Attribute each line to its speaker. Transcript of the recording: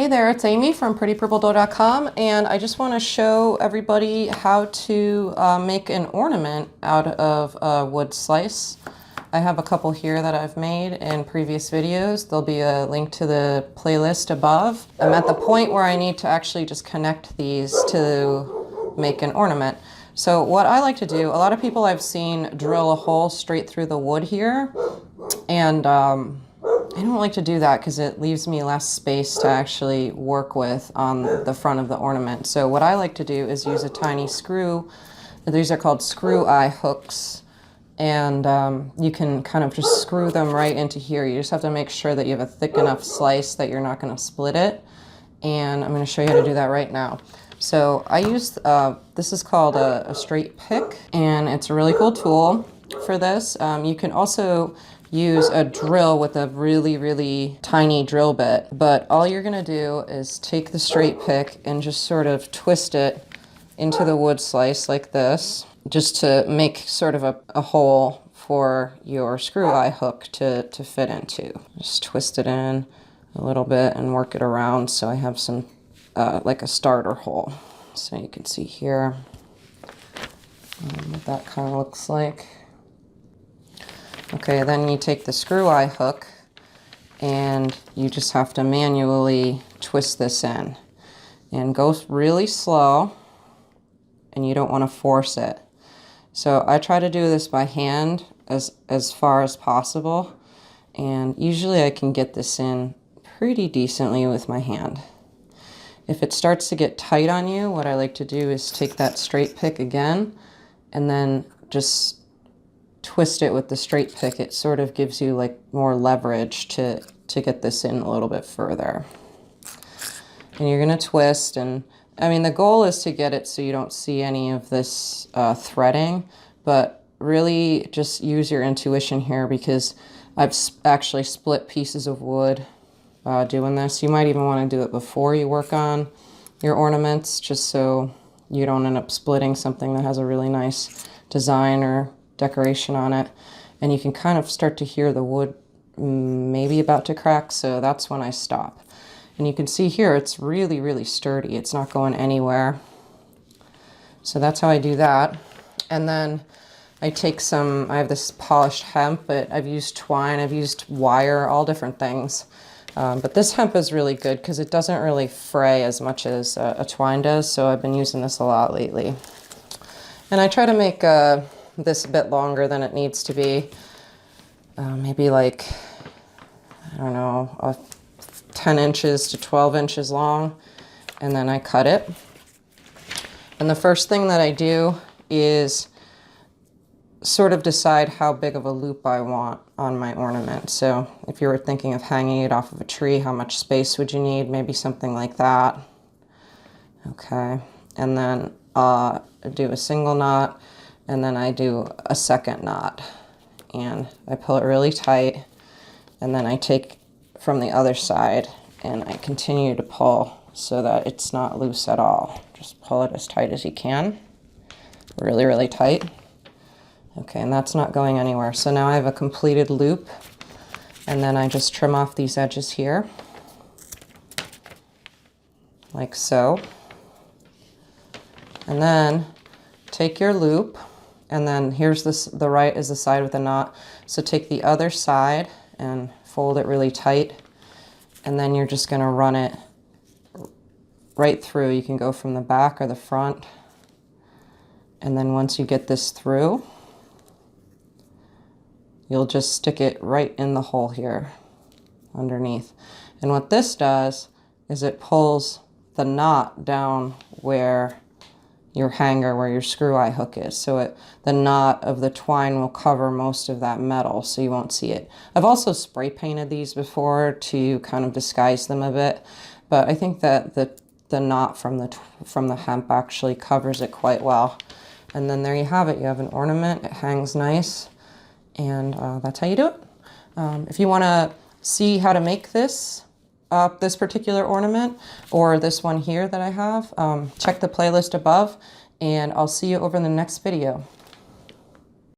Speaker 1: there, it's Amy from PrettyPurpleDough.com, and I just want to show everybody how to make an ornament out of a wood slice. I have a couple here that I've made in previous videos. There'll be a link to the playlist above. I'm at the point where I need to actually just connect these to make an ornament. So what I like to do, a lot of people I've seen drill a hole straight through the wood here, and I don't like to do that because it leaves me less space to actually work with on the front of the ornament. So what I like to do is use a tiny screw. These are called screw eye hooks, and you can kind of just screw them right into here. You just have to make sure that you have a thick enough slice that you're not going to split it, and I'm going to show you how to do that right now. So I use, this is called a straight pick, and it's a really cool tool for this. You can also use a drill with a really tiny drill bit, but all you're gonna do is take the straight pick and just sort of twist it into the wood slice like this, just to make sort of a hole for your screw eye hook to fit into. Just twist it in a little bit and work it around so I have some, like a starter hole. So you can see here what that kind of looks like. Okay, then you take the screw eye hook and you just have to manually twist this in. And go really slow, and you don't want to force it. So I try to do this by hand as far as possible, and usually I can get this in pretty decently with my hand. If it starts to get tight on you, what I like to do is take that straight pick again and then just twist it with the straight pick. It sort of gives you like more leverage to get this in a little bit further. And you're going to twist, and I mean the goal is to get it so you don't see any of this threading, but really just use your intuition here, because I've actually split pieces of wood doing this. You might even want to do it before you work on your ornaments, just so you don't end up splitting something that has a really nice design or decoration on it. And you can kind of start to hear the wood maybe about to crack, so that's when I stop. And you can see here it's really sturdy. It's not going anywhere. So that's how I do that. And then I take I have this polished hemp, but I've used twine, I've used wire, all different things. But this hemp is really good because it doesn't really fray as much as a twine does, so I've been using this a lot lately. And I try to make this a bit longer than it needs to be, maybe like, I don't know, 10 inches to 12 inches long, and then I cut it. And the first thing that I do is sort of decide how big of a loop I want on my ornament. So if you were thinking of hanging it off of a tree, how much space would you need? Maybe something like that. Okay, and then I do a single knot, and then I do a second knot, and I pull it really tight, and then I take from the other side and I continue to pull so that it's not loose at all. Just pull it as tight as you can, really tight. Okay, and that's not going anywhere. So now I have a completed loop, and then I just trim off these edges here, like so. And then take your loop, and then here's the right is the side with the knot. So take the other side and fold it really tight, and then you're just going to run it right through. You can go from the back or the front, and then once you get this through, you'll just stick it right in the hole here underneath. And what this does is it pulls the knot down where your hanger, where your screw eye hook is. So the knot of the twine will cover most of that metal, so you won't see it. I've also spray painted these before to kind of disguise them a bit, but I think that the knot from the hemp actually covers it quite well. And then there you have it. You have an ornament. It hangs nice, and that's how you do it. If you want to see how to make this particular ornament, or this one here that I have, check the playlist above, and I'll see you over in the next video.